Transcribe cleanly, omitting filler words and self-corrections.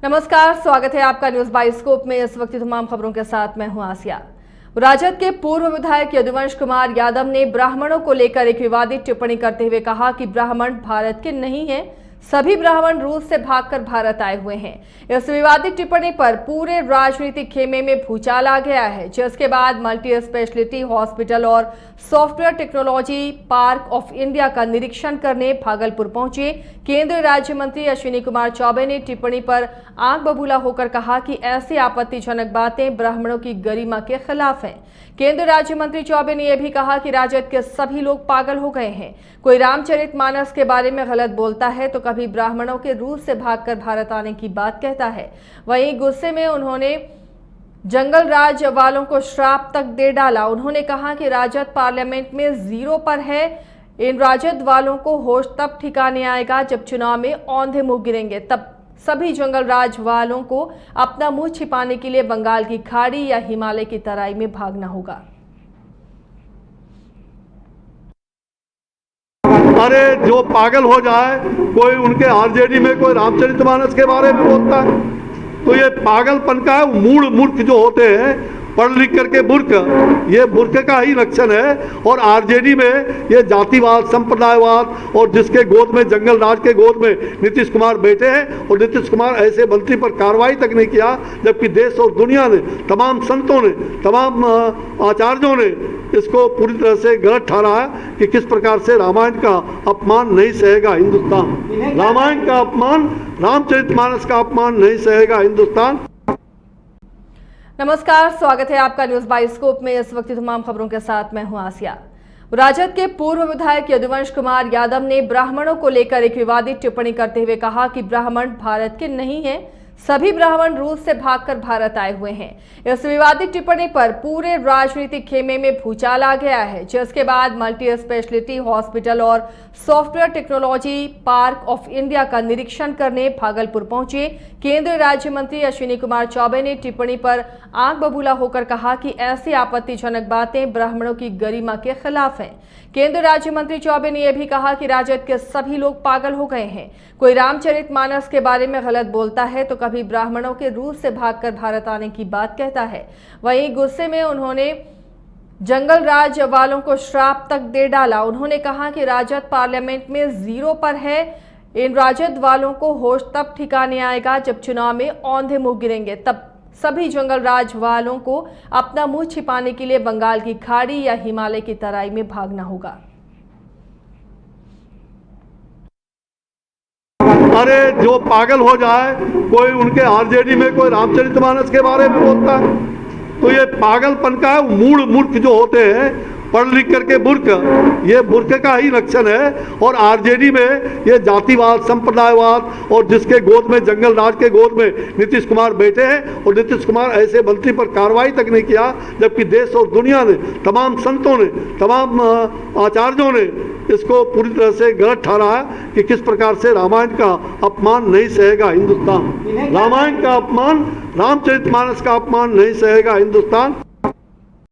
नमस्कार, स्वागत है आपका न्यूज बाइस्कोप में। इस वक्त तमाम खबरों के साथ मैं हूं आसिया। राजद के पूर्व विधायक यदुवंश कुमार यादव ने ब्राह्मणों को लेकर एक विवादित टिप्पणी करते हुए कहा कि ब्राह्मण भारत के नहीं हैं, सभी ब्राह्मण रूस से भागकर भारत आए हुए हैं। इस विवादित टिप्पणी पर पूरे राजनीतिक खेमे में भूचाल आ गया है, जिसके बाद मल्टी स्पेशलिटी हॉस्पिटल और software technology park of India का निरीक्षण करने भागलपुर पहुंचे केंद्रीय राज्य मंत्री अश्विनी कुमार चौबे ने टिप्पणी पर आंख बबूला होकर कहा कि ऐसी आपत्तिजनक बातें ब्राह्मणों की गरिमा के खिलाफ हैं। केंद्रीय राज्य मंत्री चौबे ने यह भी कहा कि राजद के सभी लोग पागल हो गए हैं। कोई रामचरितमानस के बारे में गलत बोलता है तो कभी ब्राह्मणों के रूस से भागकर भारत आने की बात कहता है। वहीं गुस्से में उन्होंने जंगल राज वालों को श्राप तक दे डाला। उन्होंने कहा कि राजद पार्लियामेंट में जीरो पर है। इन राजद वालों को होश तब ठिकाने आएगा जब चुनाव में औंधे मुंह गिरेंगे। तब सभी जंगल राज वालों को अपना मुंह छिपाने के लिए बंगाल की खाड़ी या हिमालय की तराई में भागना होगा। अरे जो पागल हो जाए, कोई उनके आरजेडी में कोई रामचरितमानस के बारे में बोलता है तो ये पागलपन का है। मूर्ख जो होते हैं, पढ़ लिख करके मूर्ख, ये मूर्ख का ही लक्षण है। और आरजेडी में ये जातिवाद, संप्रदायवाद और जिसके गोद में जंगल राज के गोद में नीतीश कुमार बैठे हैं और नीतीश कुमार ऐसे मंत्री पर कार्रवाई तक नहीं किया, जबकि देश और दुनिया ने, तमाम संतों ने, तमाम आचार्यों ने इसको पूरी तरह से गलत ठहराया कि किस प्रकार से रामायण का अपमान नहीं सहेगा हिंदुस्तान। रामायण का अपमान, रामचरितमानस का अपमान नहीं सहेगा हिंदुस्तान। नमस्कार, स्वागत है आपका न्यूज बाइस्कोप में। इस वक्त तमाम खबरों के साथ मैं हूं आसिया। राजद के पूर्व विधायक यदुवंश कुमार यादव ने ब्राह्मणों को लेकर एक विवादित टिप्पणी करते हुए कहा कि ब्राह्मण भारत के नहीं हैं, सभी ब्राह्मण रूस से भागकर भारत आए हुए हैं। इस विवादित टिप्पणी पर पूरे राजनीतिक खेमे में भूचाल आ गया है, जिसके बाद मल्टी स्पेशलिटी हॉस्पिटल और software technology park of India का निरीक्षण करने भागलपुर पहुंचे केंद्रीय राज्य मंत्री अश्विनी कुमार चौबे ने टिप्पणी पर आंख बबूला होकर कहा कि ऐसी आपत्तिजनक बातें ब्राह्मणों की गरिमा के खिलाफ हैं। केंद्रीय राज्य मंत्री चौबे ने यह भी कहा कि राजद के सभी लोग पागल हो गए हैं। कोई रामचरितमानस के बारे में गलत बोलता है तो कभी ब्राह्मणों के रूस से भागकर भारत आने की बात कहता है। वहीं गुस्से में उन्होंने जंगल राज वालों को श्राप तक दे डाला। उन्होंने कहा कि राजद पार्लियामेंट में जीरो पर है। इन राजद वालों को होश तब ठिकाने आएगा जब चुनाव में औंधे मुंह गिरेंगे। तब सभी जंगल राज वालों को अपना मुंह छिपाने के लिए बंगाल की खाड़ी या हिमालय की तराई में भागना होगा। अरे जो पागल हो जाए, कोई उनके आरजेडी में कोई रामचरितमानस के बारे में बोलता है तो ये पागलपन का है। मूर्ख जो होते हैं, पढ़ लिख करके मूर्ख, ये मूर्ख का ही लक्षण है। और आरजेडी में ये जातिवाद, संप्रदायवाद और जिसके गोद में जंगल राज के गोद में नीतीश कुमार बैठे हैं और नीतीश कुमार ऐसे मंत्री पर कार्रवाई तक नहीं किया, जबकि देश और दुनिया ने, तमाम संतों ने, तमाम आचार्यों ने इसको पूरी तरह से गलत ठहराया कि किस प्रकार से रामायण का अपमान नहीं सहेगा हिंदुस्तान। रामायण का अपमान, रामचरितमानस का अपमान नहीं सहेगा हिंदुस्तान।